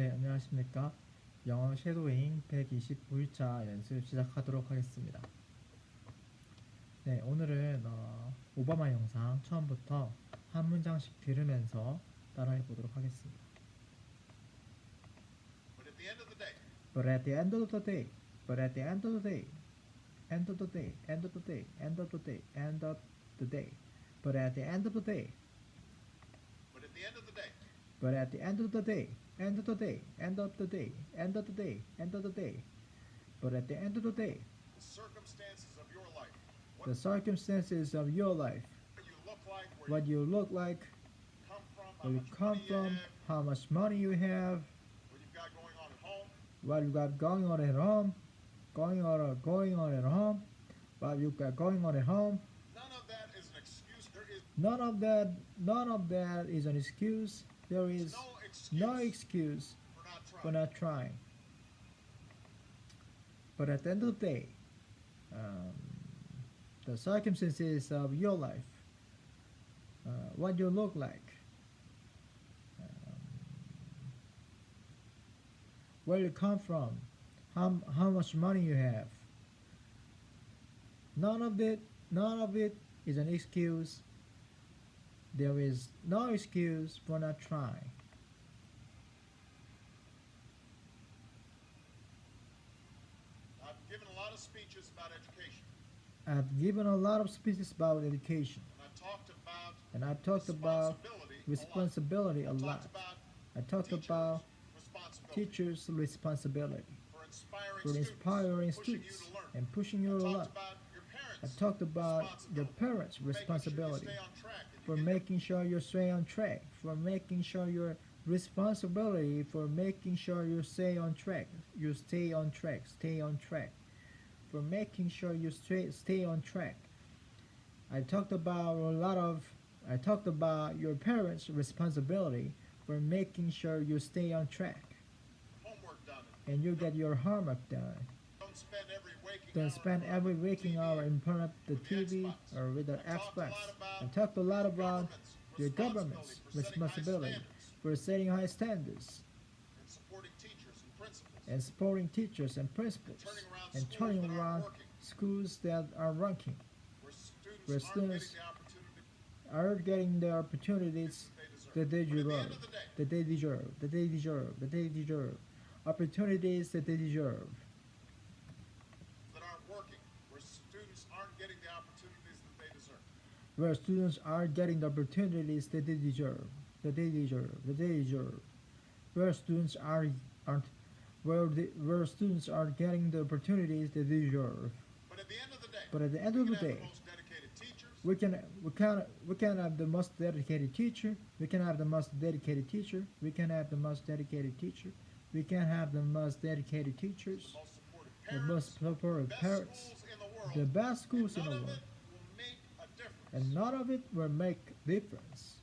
네, 안녕하십니까. 영어 섀도잉 129일차 연습 시작하도록 하겠습니다. 네, 오늘은 오바마 영상 처음부터 한 문장씩 들으면서 따라해 보도록 하겠습니다. But at the end of the day, but at the end of the day, end of the day, end of the day, end of the day, end of the day, but at the end of the day, but at the end of the day, end of the day, end of the day, end of the day, end of the day, but at the end of the day, the circumstances of your life, the circumstances of your life, what you look what you look like, like, where where you come from, how much money you have, what you've got going on at home, what you got going on at home, going on at home, what you got going on at home. none of that is an excuse. There is None of that is an excuse. There is no excuse for not for trying. not trying. But at the end of the day, the circumstances of your life, what you look like, where you come from, how much money you have, none of it is an excuse. There is no excuse for not trying. I've given a lot of speeches about education, I've given a lot of speeches about education, and I've talked about responsibility a lot. I talked about responsibility teachers' responsibility for for inspiring pushing you students to learn. and pushing you I to talked learn. about your I parents' talked about your parents' for making sure you responsibility stay on track and you for get making sure you stay on track, for making sure your responsibility for making sure you stay on track, for making sure you stay on track. I talked about your parents' responsibility for making sure you stay on track homework done. and you get your homework done. Don't spend every waking Don't hour spend every waking hour in front of the with the TV Xbox. or with the I talked a Xbox. lot about I talked a lot about your government's government's responsibility for setting high standards and supporting teachers and and supporting teachers and principals, principals and and turning turning around around schools that are ranking, where where students students aren't getting the are opportunity getting the opportunities that they deserve. that they deserve, that they deserve, that they deserve, opportunities that they deserve, That aren't working, where students aren't getting the opportunities that they deserve. where students are getting the opportunities that they deserve, where students aren't, where students are getting the opportunities that they deserve. But at the end of the day, But at the end of the we can have day, the most dedicated teachers, we can have the most dedicated teacher. We can have the most dedicated teacher. We can have the most dedicated teacher. We can have the most dedicated teachers. the most supportive The parents, most supportive best parents. schools in the world, The best schools in none the of world. it will make a difference. And none of it will make difference.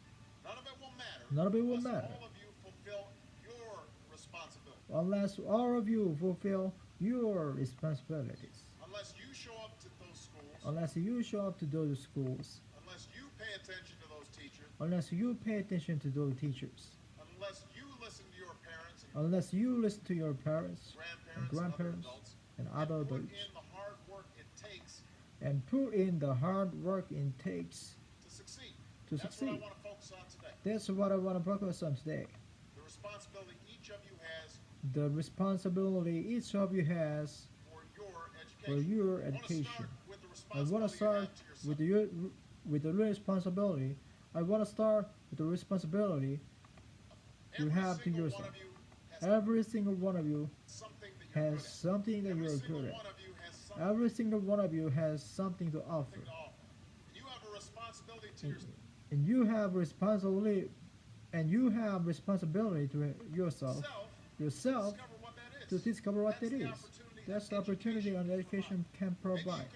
None of it will matter. None of it will unless matter. all of you fulfill your responsibility. Unless all of you fulfill your responsibilities. Unless you show up to those schools. Unless you show up to those schools. Unless you pay attention to those teachers. Unless you pay attention to those teachers. Unless you listen to your parents and Unless you listen to your parents and grandparents grandparents and and other put adults in the hard work it takes and put in the hard work it takes to succeed. to That's succeed. what I want to focus on today. That's what I want to focus on today. The responsibility each of you has The responsibility each of you has for your for education. your I wanna education. start with the I want to responsibility you start have to yourself. with the responsibility. I want to start with the responsibility you Every have to single yourself. one of you has Every single one of you something that you're has good at. something that Every you're single good one at. of you has something Every single one of you has something to offer. to offer. And you have a responsibility to And, yourself. and you have responsibility to yourself Discover what that to is. discover what That's that the is. opportunity That's that the opportunity an education can provide.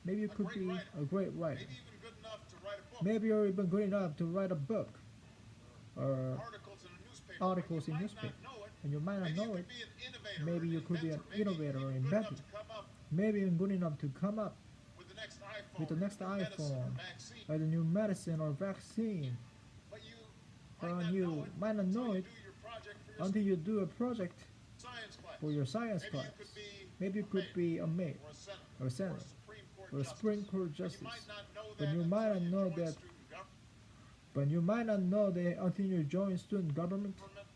Maybe you could be Maybe you could be a great writer. maybe even good enough to write a book. Maybe you're even good enough to write a book or Articles in a newspaper. articles but you in might newspaper, not know it. and you might not Maybe you know could it. be an innovator. Maybe or you an could be an inventor. innovator or Maybe even good enough inventor. to come up Maybe even good enough to come up with the next iPhone, with the next or medicine or iPhone vaccine. or the new medicine or vaccine. But you Or might not you know it might not know until you it do your project project for your until you do a project science class. for your science Maybe class. you could be Maybe you a could mayor be a mayor or a senator or a or a senator Supreme Court or a justice. Supreme Court But you justice. might not know But that you might not until you know join that. student But you might not know that until you join student government government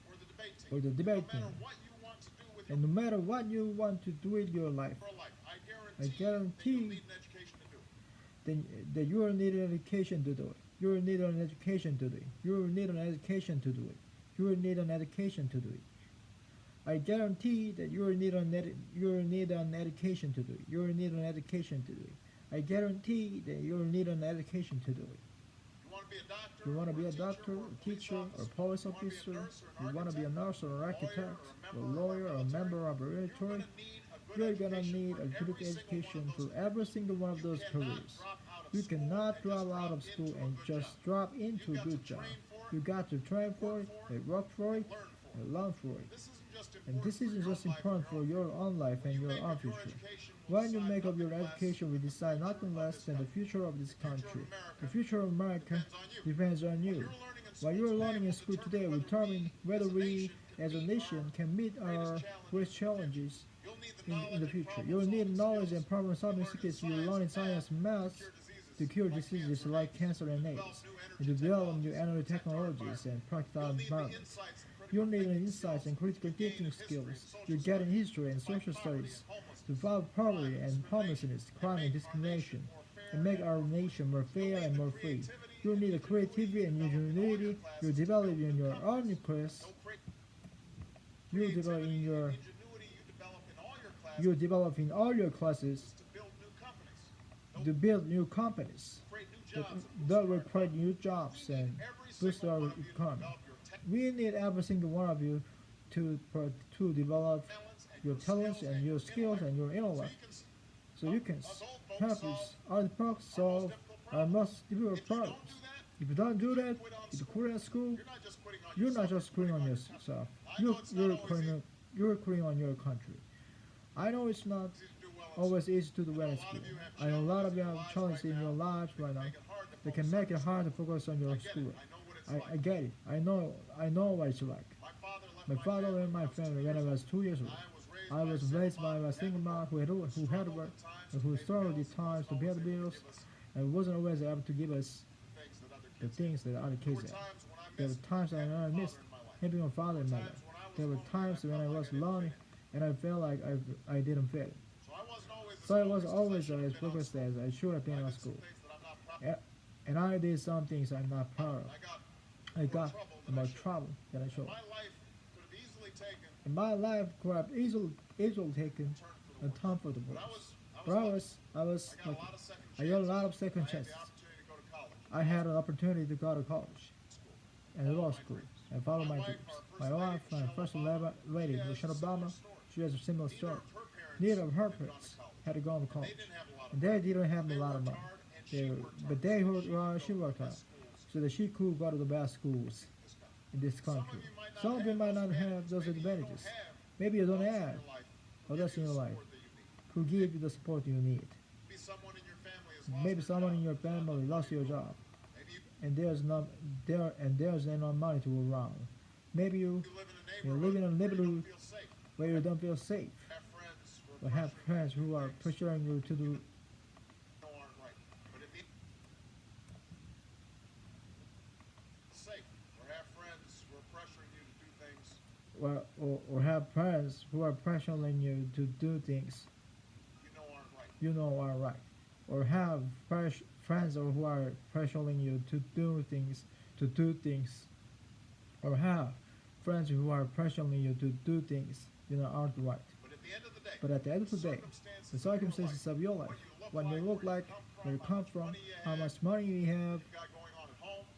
or the debate team. or the debate No team. matter what you want to do with And no matter what you want to do with your life, your life, I I guarantee that guarantee you'll need an education to do it. then that you will need an education to do it. You will need an education to do it. You will need an education to do it. You will need an education to do it. I guarantee that you will need an education to do it. You will need an education to do it. I guarantee that you will need an education to do it. You want to be a doctor? You want to be or a doctor, or a teacher, or a officer? police You wanna be a officer. nurse or You an want to be a architect? nurse or an architect, a a member lawyer, or a of our member of a You're military. going to need a You're good gonna need a education good education for every every single one of those careers. You cannot drop out of school and just drop into a good job. You got to train for it, and work for it, and learn for it. And this isn't just important for your own life and your own future. When you make up your education, we decide nothing less than the future of this country. The future of America depends on you. What you are learning in school today will determine whether we, as a nation, can meet our great challenges in the future. You will need knowledge and problem-solving skills you learn in science and math to cure diseases like cancer and AIDS, and to develop new energy technologies and practical environments. You'll need insights and critical thinking skills you get in history and social studies to fight poverty and homelessness, crime and discrimination, and make our nation more fair and more free. You'll need a creativity and ingenuity you develop in your own class. You develop in your you develop in all your classes to build new companies that will create new jobs and boost our economy. We need every single one of you to develop your talents and your skills and your intellect so you can help us other folks solve our most difficult problems. If you don't do that, if you quit at school, you're not just quitting on yourself. You're quitting on your country. I know it's not always easy to do well in school. I know a lot of you have challenges in your lives right now that can make it hard to focus on your schoolwork. I get it. I know what it's like. My father and my family when I was 2 years old. I was raised by a single mom who had work and who struggled at times to pay the bills and wasn't always able to give us the things that other kids had. There were times when I missed having a father in my life. There were times when I was lonely and I felt like I didn't fit. So I was always as focused as I should have been at school. And I did some things I'm not proud of. I got about trouble that I showed. And my life could have easily taken a turn for the worse. But I was lucky. I got a lot of second chances. I had an opportunity to go to college and law school and follow my dreams. My wife, my first lady, Michelle Obama, she has a similar story. Neither of her parents had to go to college. And they didn't have a lot of money. But she worked hard so that she could go to the best schools in this country. Some of you might not have those advantages. Maybe you don't have others in your life who give you the support you need. Maybe someone in your family lost your job, and there's no money to go around. Maybe you live in a neighborhood where you don't feel safe, or have friends who are pressuring you to do or have parents who are pressuring you to do things you know are right, or have friends who are pressuring you to do things, or have friends who are pressuring you to do things you know aren't right. But at the end of the day, the circumstances of your life, what you look like, where you come from, how much money you have,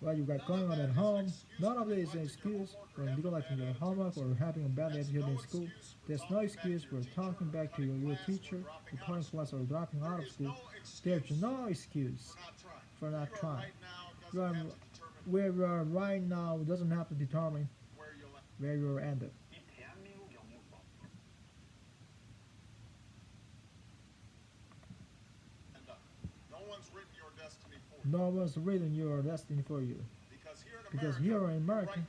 what you got going on at home, none of it is an excuse for neglecting your homework or having a bad attitude in school. There's no excuse for talking back to your teacher, reporting class, or dropping out of school. There's no excuse for not trying. Where you are right now doesn't have to determine where you'll end up. No one's written your destiny for you. Because here in America,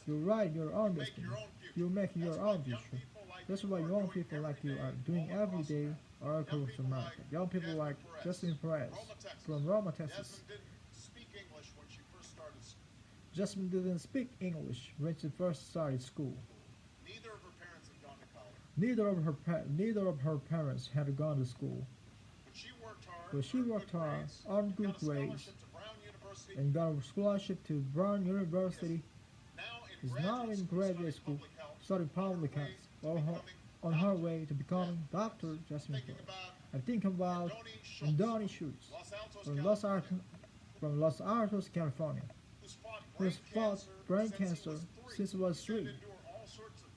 You write your own You make destiny. your own future. You make That's your what own young future. people like That's you what are young doing people like every you day are doing all every across day America. all Young across people America. like Young people Jasmine like Perez Justin Perez Roma, Texas. from Roma, Texas. Jasmine didn't speak English when she first started school. Jasmine didn't speak English when she first started school. Neither of her parents had gone to college. Neither of her parents had gone to school, But she worked hard, but she earned worked good hard, grades, earned and good got a grades, scholarship to Brown University. and got a scholarship to Brown University. Now Is now in graduate school, studying public health, on her way to becoming Dr. Jasmine thinking Perez. about I'm thinking about Andoni Andoni Schultz Los Altos, from Los, California, from Los Altos, California, who's fought brain cancer cancer since he was 3. since he was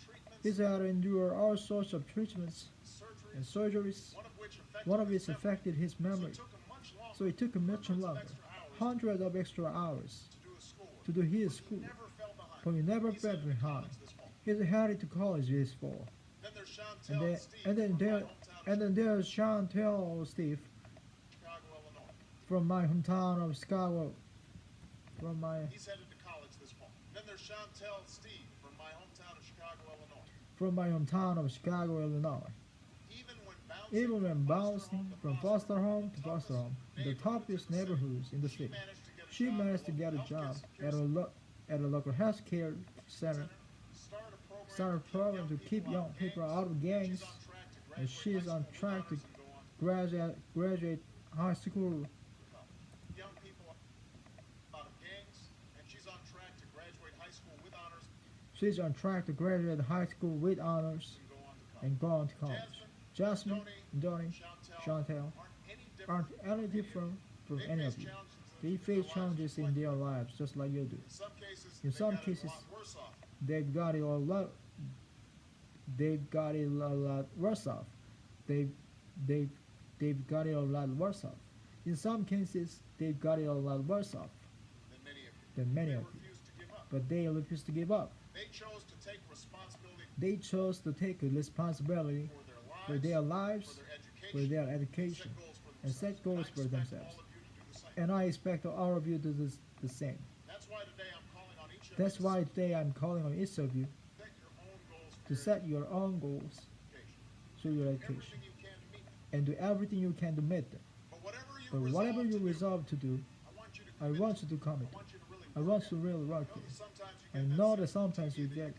3. He's had to endure all sorts of treatments, He's had to endure all sorts of treatments and surgeries, surgeries, one of which one of which affected his memory. So it took him much longer, Hundreds of extra hours to to do do his school. his But he school, never fell behind. but he never He fell said to behind. college this fall. He's headed to college this fall. Then there's Chantel And then, Steve and then from there, my hometown and then there's Chantel Steve of Chicago, Illinois. from my hometown of Chicago. From my He's headed to college this fall. Then there's Chantel Steve from my hometown of Chicago, Illinois. from my hometown of Chicago, Illinois. Even when Even when bouncing from foster home to foster home, in the toughest neighborhoods in the city, she managed to get a job at a local health care center, start a program to keep young people out of gangs, and she is on track to graduate high school. young people out of gangs, and she's on track to graduate high school with honors She's on track to graduate high school with honors and go on to college. and go on to college. Jasmine, Donnie, Chantel aren't any different from any of you. They face challenges in their lives just like you do. In some cases, They've got it a lot. They've got it a lot worse off. They've they've they've got it a lot worse off. In some cases, they've got it a lot worse off than many of you. than many of you. But they refuse to give up. They chose to take responsibility They chose to take responsibility for for their lives, for for their their education, and set goals for themselves. And And I expect all of you to do the same. that's why today I'm calling on each of That's you why today I'm calling on each of you to set your own to set your own goals goals for through your education. education Everything you can to meet them. and do everything you can to meet them. But But whatever you resolve resolve to do, I want you to I commit want to you to commit. I want you to really I work want at to it. really work it. I know that sometimes you get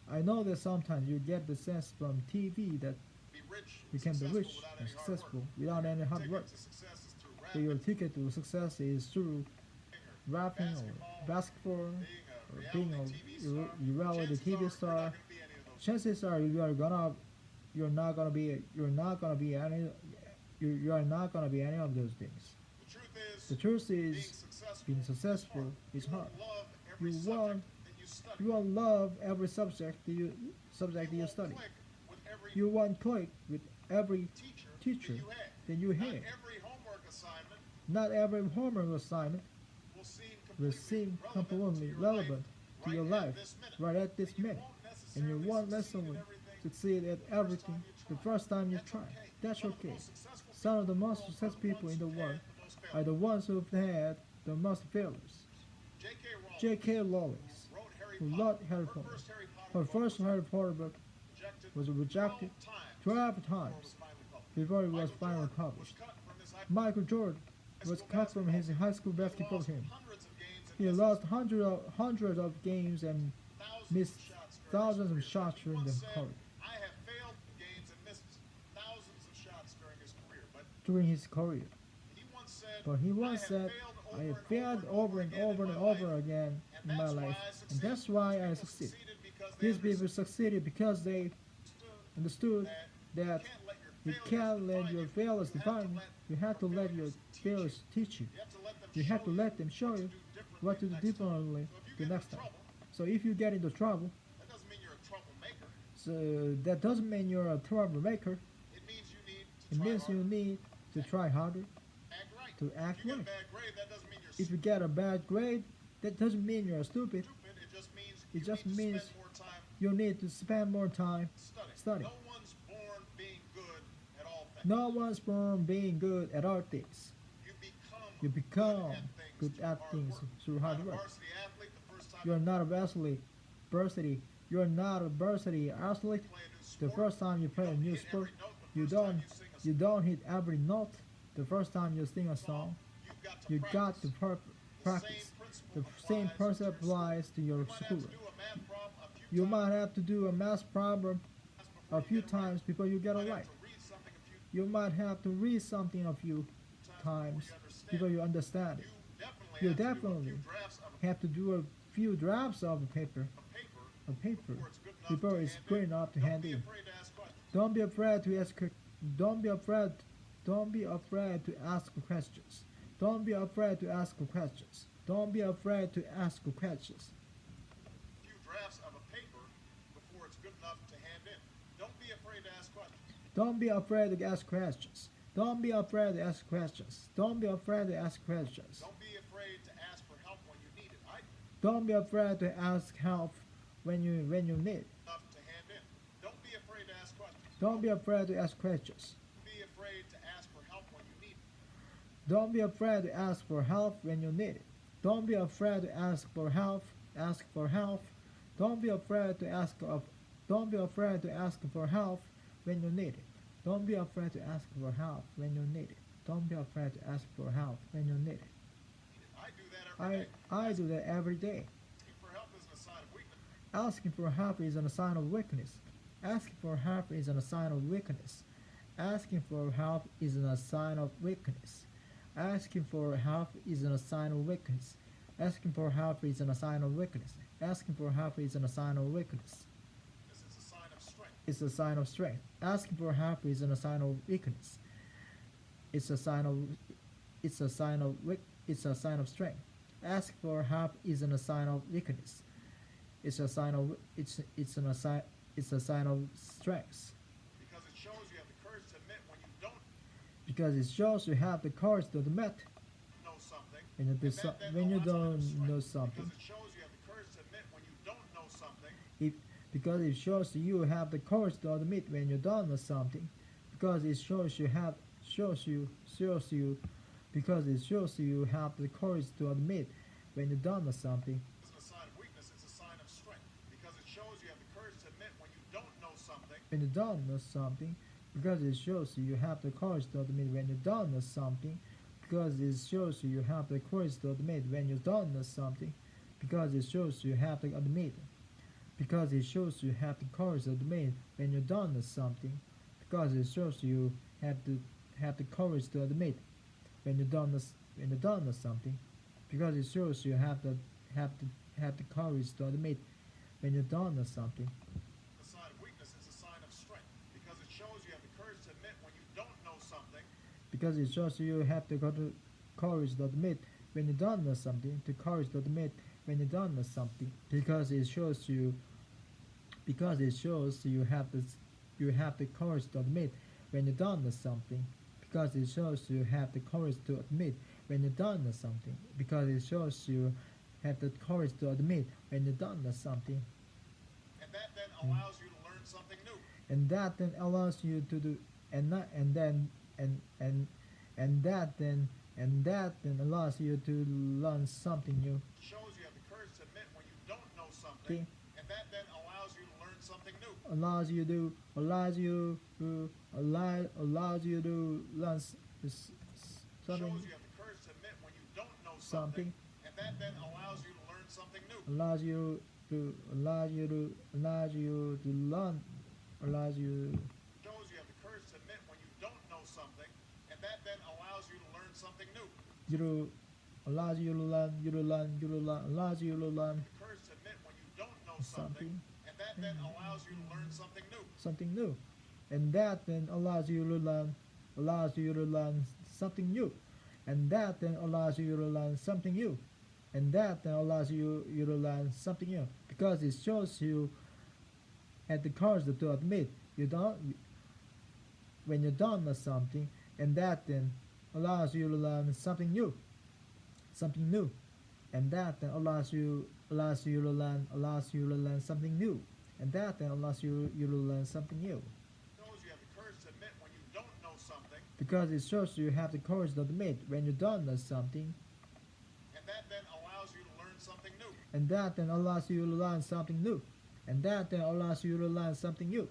I know that sometimes you get the sense from TV that be rich, you can be rich and successful without any hard work. So your ticket to success is through rapping or basketball or being a reality TV star. Chances are you're not gonna be any of those things. The truth is, being successful is hard. You want You will love every subject that you study. You won't click with every teacher that you have. Not every homework assignment will seem completely relevant to your life right at this minute, and you won't necessarily succeed at everything the first time you try. That's okay. Some of the most successful people in the world are the ones who've had the most failures. J.K. Rowling, who loved Harry Potter. Her first Harry Potter book was rejected 12 times before it was finally published. Michael Jordan was cut from his high school basketball team. He lost hundreds of games and missed thousands of shots during the career. During his career. But he once said, I have failed over and over and over again in my life, and that's why I succeed. These people succeeded because they understood that you can't let your failures define you. You have to let your failures teach you. You have to let them show you what to do differently the next time. So if you get into trouble, so that doesn't mean you're a troublemaker. It means you need to try harder, to act right. If you get a bad grade, that doesn't mean you're stupid. It just means you need to spend more time studying. No one's born being good at all things. You become good at things through hard work. You're not a athlete varsity. You're not a varsity athlete. Play a new The sport. first time you play a don't new hit sport, every note the you first time don't you sing a you don't hit every note. The first time you sing a song, You've got to you practice. got to The practice. same The principle same applies principle to your applies to your school. school. You might have to do a You math problem a few might have to do a times math problem before a few you get it right. times before you get it right. You might have to read something a few You might have to read something a few times times before you understand it. You You definitely definitely have to do a few drafts of have to do a few drafts of a paper a paper before it's good enough to hand in. Don't be afraid to ask questions. Don't be afraid to ask questions. Don't be afraid to ask questions. Don't be afraid to ask questions. Few drafts of a paper before it's good enough to hand in. Don't be afraid to ask questions. Don't be afraid to ask questions. Don't be afraid to ask questions. Don't be afraid to ask questions. Don't be afraid to ask for help when you need it. Don't be afraid to ask help when you need. Enough to hand in. Don't be afraid to ask questions. Don't be afraid to ask questions. Be afraid to ask for help when you need it. Don't be afraid to ask for help when you need it. Don't be afraid to ask for help. Ask for help. Don't be afraid to ask of. Don't be afraid to ask for help when you need it. Don't be afraid to ask for help when you need it. Don't be afraid to ask for help when you need it. I do that every day. I do that every day. Asking for help isn't a sign of weakness. Asking for help isn't a sign of weakness. Asking for help isn't a sign of weakness. Asking for help isn't a sign of weakness. Asking for help isn't a sign of weakness. Asking for help isn't a sign of weakness. This is a sign of strength. It's a sign of strength. Asking for help isn't a sign of weakness. It's a sign of it's a sign of it's a sign of strength. Ask for help isn't a sign of weakness. It's a sign of it's a sign of strength. Because it shows you have the courage to admit when you don't Because it shows you have the courage to admit know something. when you do when you don't know something. Because it shows you have the courage to admit when you don't know something. Because it shows you have the courage to admit when you don't know something. Because it shows you have because it shows you have the courage to admit when you don't know something. It's a sign of weakness. It's a sign of strength. Because it shows you have the courage to admit when you don't know something. When you don't know something, because it shows you have the courage to admit when you don't know something. Because it shows you have the courage to admit when you don't know something. Because it shows you have to admit. Because it shows you have the courage to admit when you don't know something. Because it shows you have the courage to admit when you don't know something. Because it shows you have the courage to admit when you don't know something. It's a sign of weakness. It's a sign of strength. Because it shows you have the courage to admit when you don't know something. Because it shows you have the courage to admit when you don't know something. The courage to admit when you don't know something. Because it shows you have the courage to admit when you don't know something. Because it shows you have the courage to admit when you don't know something. Because it shows you have the courage to admit when you don't know something. And that then allows you to learn something new. And that then allows you to do and that and then and that then allows you to learn something new. It shows you have the courage to admit when you don't know something. And that then allows you to learn something new. Allows you to learn something. Shows you have the courage to admit when you don't know Something. And that then allows you to learn something new. Allows you to learn. Allows you. Shows you have the courage to admit when you don't know something. And that then allows you to learn something new. Allows you to learn. Allows you to learn The courage to admit when you don't know something. And that then allows you to learn something new. something new, and that then allows you to learn something new, and that then allows you to learn something new, and that then allows you to learn something new, because it shows you had the courage to admit you don't when you don't know something, and that then allows you to learn something new, and that then allows you to learn something new, and that then allows you to learn something new. Shows you have the courage to admit when you don't know something. Because it shows you have the courage to admit when you don't know something, And that then allows you to learn something new. And that then allows you to learn something new. And that then allows you to learn something new.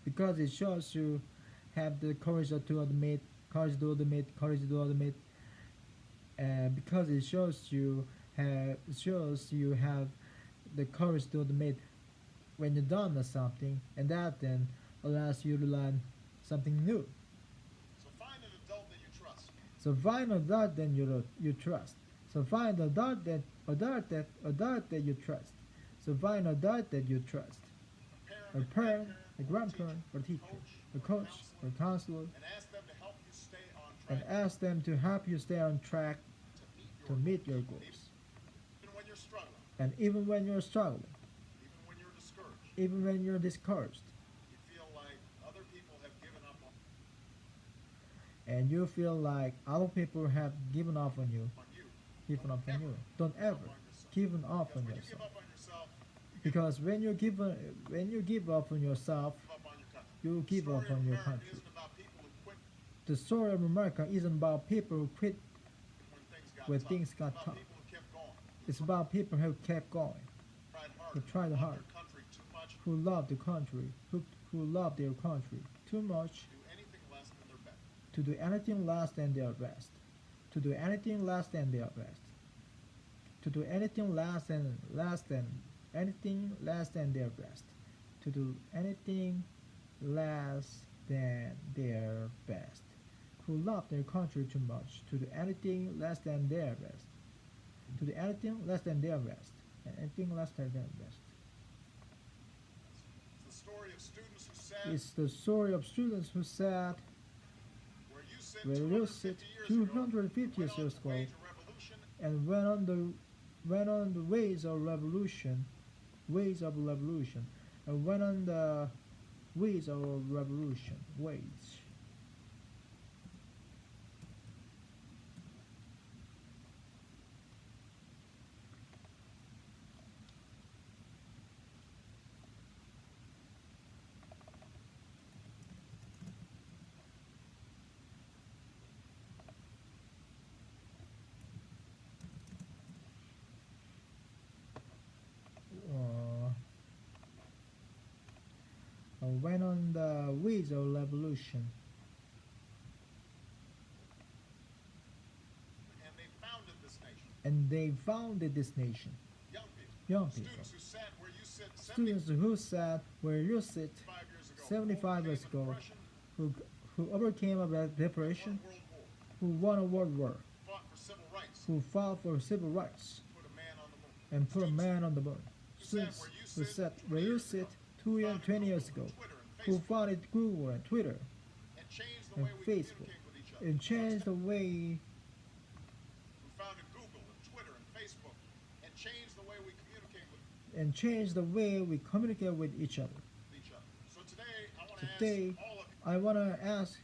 Because it shows you have the courage to admit, because it shows you have the courage to admit when you're done with something, and that then allows you to learn something new. So find an adult that you trust. So find an adult that you trust. So find an adult that you trust. So find an adult that you trust. A parent, a grandparent, or teacher, a coach, or a counselor, and ask them to help you stay on and track ask them to help you stay on track to to meet your goals. even when you're struggling, And even when you're struggling, even when you're discouraged, even when you're discouraged, you feel like other people have given up and you feel like other people have given up on you, don't ever give up on because when you give yourself. up on yourself, Because when you give up on yourself, you give up on your country. you give up on your country. Isn't about people who quit The story of America isn't about people who quit when when things got It's tough. about people who kept going, It's about people who kept going, tried hard, who tried loved hard, their country too much who loved the country, who loved their country too much to do anything less than their best. to do anything less than their best. To do anything less than their best. To do anything anything less than their best. To do anything less than their best. Who love their country too much to do anything less than their best. To do anything less than their best. And anything less than their best. It's the story of students who said, It's the story of students who said, where you sit 250 years years ago, ago, wage a revolution, and went on the ways of revolution, and went on the ways of revolution, ways. Went on the ways of revolution, and they founded this nation. and they founded this nation. Young Young people. people. Students who sat where you sit Students who sat where you sit 75 years ago, who overcame a depression, World War, who won a world war, fought for civil rights, who fought for civil rights, put a man on the moon. and put a man on the moon. Students Students who sat where you sit 20 years ago, who Twitter founded Google and Twitter and changed the and way we Facebook, communicate with each other. and changed the way Who founded Google and Twitter and Facebook and changed the way we communicate with each other. each other. So today I want Today, to ask all of you, I want to ask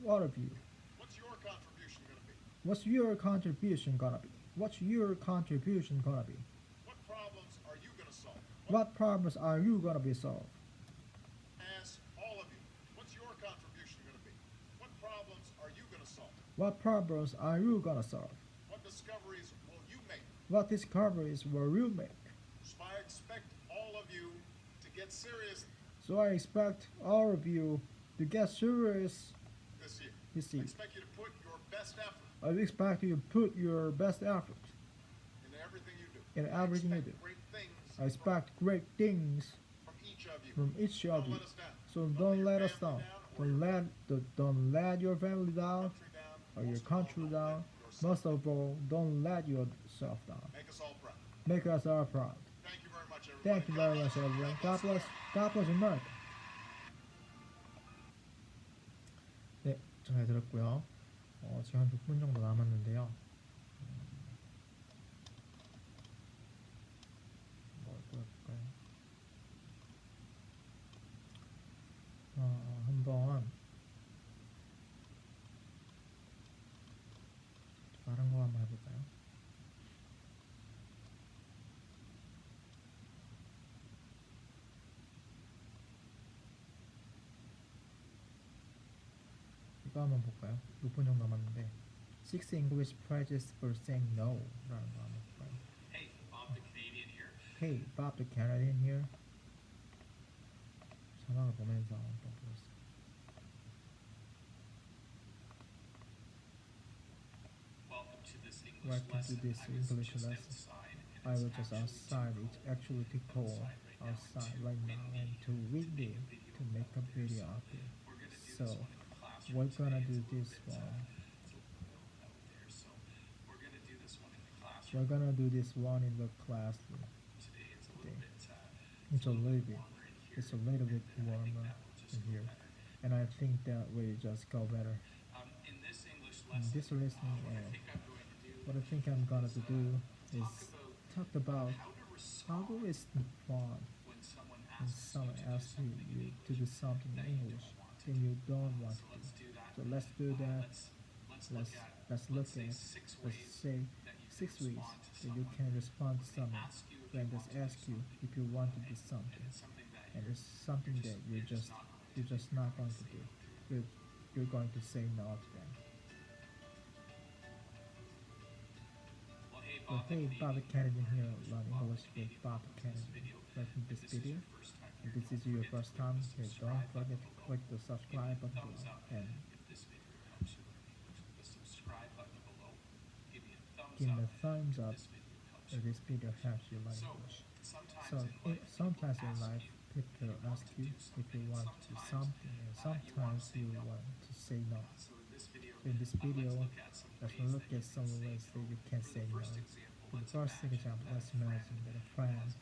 all of you, what's your contribution going to be? what's your contribution gonna be? What's your contribution gonna be? What problems are you going to solve? What problems are you gonna be solved? Ask all of you, what's your contribution going to be? What problems are you going to solve? What problems are you gonna solve? What discoveries will you make? What discoveries will you make? So I expect all of you to get serious So I expect all of you to get serious this year. this I year. expect you to put your best effort I expect you to put your best effort into everything you do. in everything you do. Expect great things I expect great things from each of you. from each of Don't you. let us down. So don't let us your down. family or Don't let your family down country down. or your Most of all, country don't down. let yourself Most of all, don't let yourself down. Make us all proud. Make us all proud. Thank you very much, everybody. Thank you very much, everyone. God bless America. 네, 잘 들었고요. 지금 한 6분 정도 남았는데요. 뭘 볼까요? 한번 다른 거 한번 해볼까요? 이거 한번 볼까요? 6분 정도 남았는데 6 English prizes for saying no 라는 거 한번 볼까요? Hey, off the Hey, Bob the Canadian here. 전화를 보면서 또 보였어. Welcome to this English lesson. I was just outside. It's actually too cold outside right now and too windy to make a video of it. So we're gonna do this one. We're gonna do this one in the classroom today. It's a little bit, it's a little bit warmer in here, and I think that will just go better. In this lesson, what I think I'm gonna do is talk about how to respond when someone asks you to do something in English then you don't want to do. So let's do that. Let's look at let's say 6 ways that you can respond to someone when they ask you if you want to do something and it's something that you're just not going to do. You're going to say no to them. So hey, Bob Kennedy here, learn English with Bob Kennedy. Welcome to this video. If this is your first time here, don't forget to click the subscribe button below and give me a thumbs up if this video helps you learn English. So sometimes in life, people ask you if you want to do something, and sometimes you want to say no. So in this video, let's look at some ways that you can say no. For the first example, let's imagine that a friend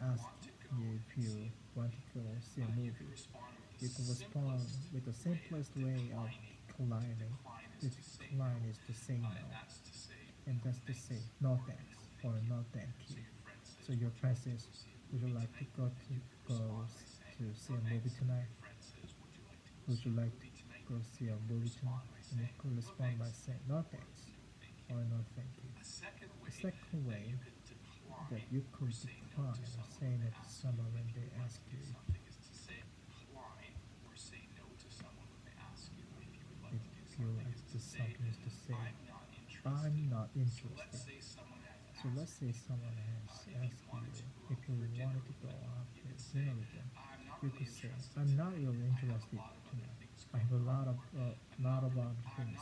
asks you if you want to go see a movie. You can respond with the simplest way of declining. To decline is to say no, and that's to say no thanks or no thank you. So your friend says, "Would you like to go to see a movie tonight? Would you like to go see a movie tonight?" And you could respond by saying no thanks or no thank you. The second way that you could decline or say no to someone when they ask you if you like to do something is to say, "I'm not interested." So let's say someone has asked you if you wanted to go out for dinner with them. You could say, "I'm not really interested tonight. I have a lot of other things.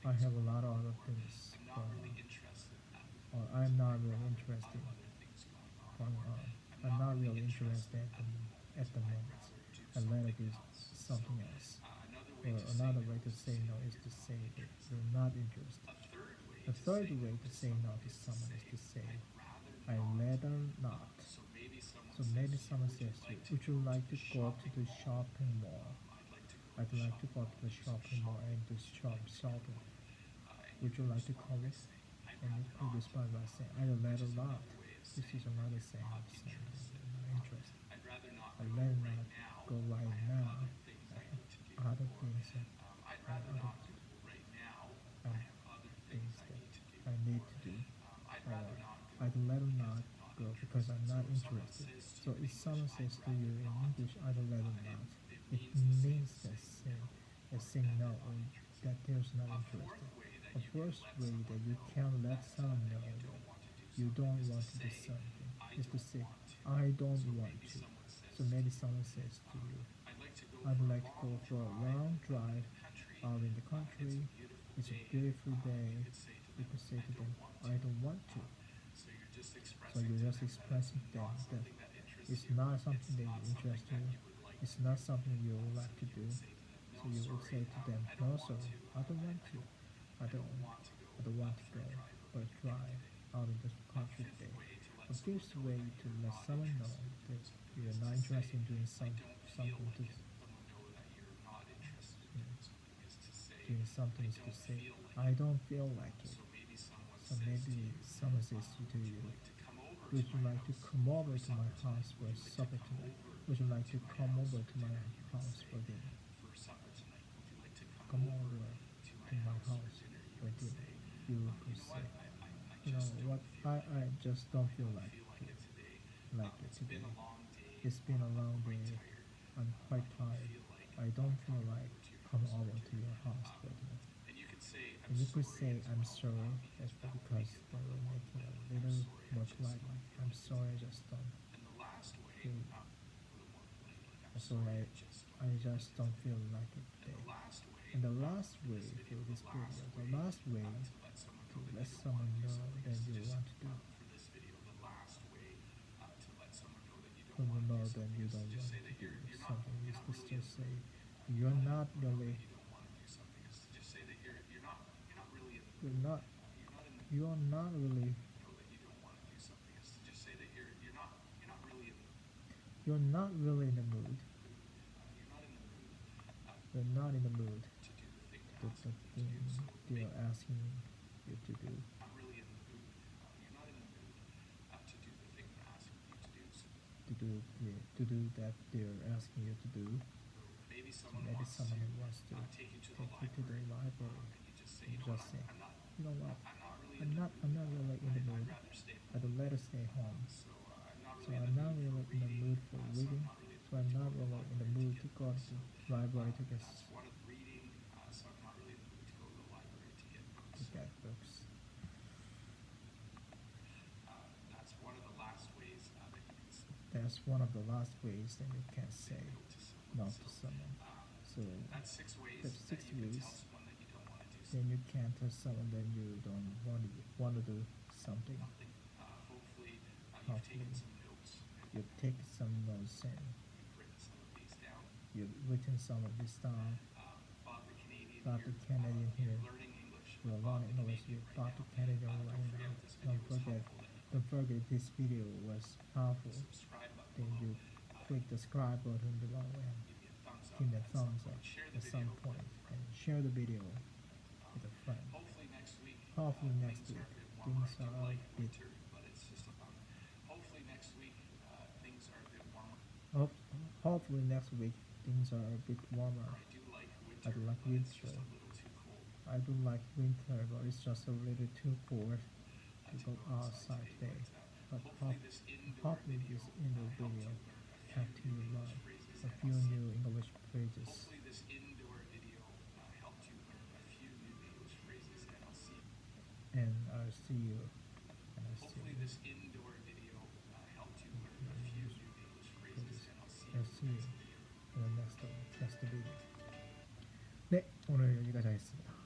I have a lot of other things going on." Or I'm not really interested going on. I'm not really interested at the moment. I'd rather do something else. Or another way to say no is to say that you're not interested. The third way to say no to someone is to say, "I'd rather not." So maybe someone says to you, "Would you like to go to the shopping mall?" "I'd like to go to the shopping mall and do shopping. Would you like to come with?" And you could respond by saying, "I'd rather not." This is another saying of saying that you're not interested. "I'd rather not go right now. I have other things that things that I need to do. I'd rather not go because I'm not interested." So if someone says to you in English, "I'd rather not," it means that saying no or that there's not interested. The first way that you can let someone know that you don't want to do something is to say, "I don't want to." So maybe someone says to you, "I'd like to go for a long drive out in the country. It's a beautiful day." You could say to them, "I don't want to." So you're just expressing to them that it's not something that you're interested in. It's not something you would like to do. So you would say to them, "No, sir, I don't want to. I don't want to go for a drive out in the country today." A fifth way to let someone know that you're not interested in doing something to doing something is to say, "I don't feel like it." So maybe someone says to you, "Would you like to come over to my house for supper tonight? Would you like to come over to my house for dinner? Come over to my house for dinner." You could say, "You know what, I just don't feel like it today. It's been a long day. I'm quite tired. I don't feel like coming over to your house for dinner." And you could say I'm sorry, that's because they were making a little more politely. I'm sorry, I just don't feel. I'm sorry, I just don't feel like it today. And the last way for this video, the last way to let someone know that you want to do, someone know that you don't want to do something, is to just say you're not really, you're not, you're not really, you're not really in the mood. You're not in the mood to do the thing they're asking you to do. To do that they're asking you to do. So maybe someone wants to take you to the library and just say, you know what, I'm not really in the mood. I'd rather stay home. So I'm not really in the mood for reading. So I'm not really in the mood to go to the library to get books. That's one of the last ways that you can say no to someone. So that's 6 ways. Then you can tell someone that you don't want to do something. Hopefully, you take some notes and you've written some of this down. About the Canadian here, you're learning English. You about the Canadian right now. Don't forget this video was powerful. Then you click the subscribe button below and give me a thumbs up at some point and share the video with a friend. Hopefully next week things are a bit. Hopefully next week things are a bit warmer. I do like winter. I do like winter, but it's just a little too cold to go outside today. But hopefully this indoor video helped you learn a few new English phrases. And I'll see you. And I'll see you. I'll see you in the next video. 네, 오늘 여기까지 하겠습니다.